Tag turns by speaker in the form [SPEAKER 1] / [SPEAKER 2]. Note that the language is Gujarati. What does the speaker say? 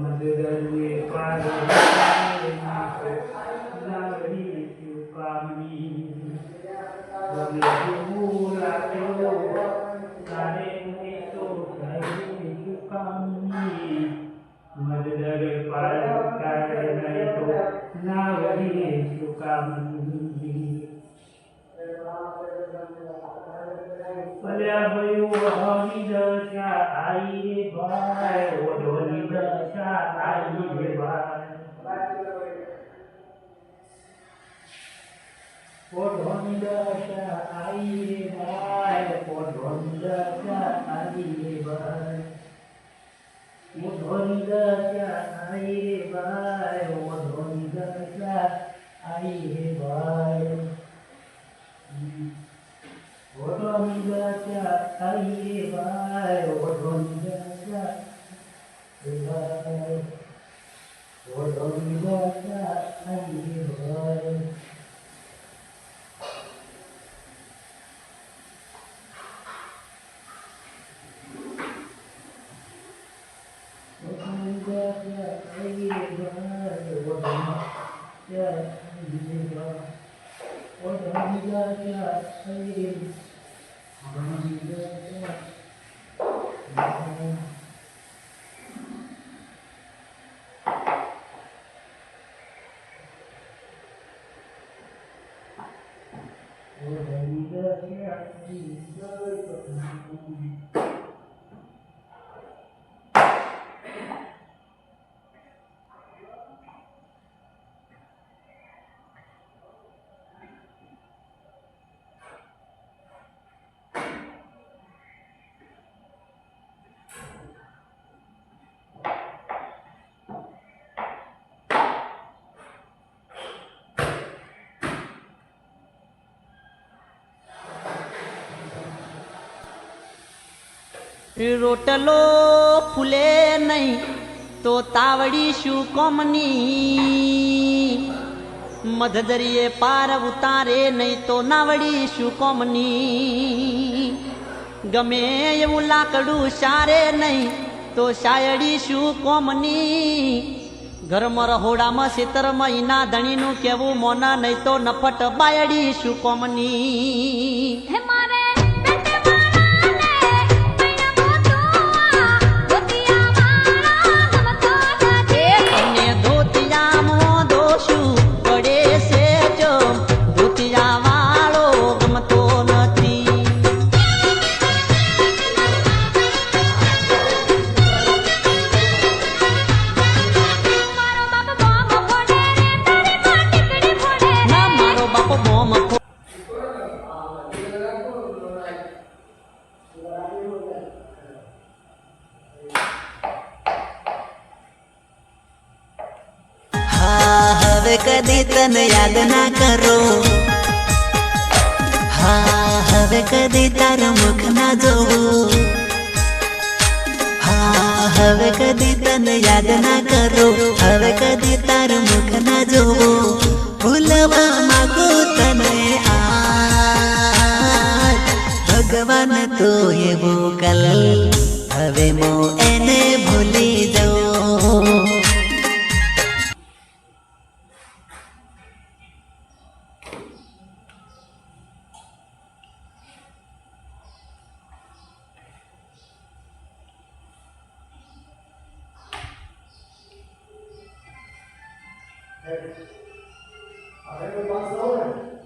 [SPEAKER 1] મદદરે પાર લાવડી કામની ગમે જેવું લાગ્યો તારે મને તો થાય કામની મદદરે પાર તારે નહીં તો લાવડી કામની અલ્યા ભાઈ ઓઢોની દશા આઈ રે ભાઈ ઓઢોની દશા આઈ રે ભાઈ ઓઢોની દશા આઈ રે ભાઈ ઓઢોની દશા આઈ રે ભાઈ ઓઢોની દશા આઈ રે ભાઈ ઓઢોની દશા આઈ રે ભાઈ ઓઢોની દશા આઈ રે ભાઈ ઓઢોની દશા ભાઈ ઓઢોની દશા આઈ રે ભાઈ ઓઢોની દશા આઈ રે ભાઈ ઓઢોની દશા આઈ રે
[SPEAKER 2] રોટલો ફૂલે નહીં તો તાવડી શું કોમની મધદરીએ પાર ઉતારે નહીં તો નાવડી શું કોમની ગમે એવું લાકડું સારે નહીં તો શાયડી શું કોમની ઘરમાં રહોડામાં શેતર મહિના ધણીનું કેવું મોના નહીં તો નફટ બાયડી શું કોમની
[SPEAKER 3] કદી તને યાદ ના કરો હા હવે કદી તારું મુખ ના જોવું હા હવે કદી તને યાદ ના કરો હવે કદી તારું મુખ ના જોવું ભૂલવા માંગુ તને આ ભગવાન તો એવું કલ હવે મો એને ભૂલી જાઉં
[SPEAKER 1] હવે તો પાસ આવો ને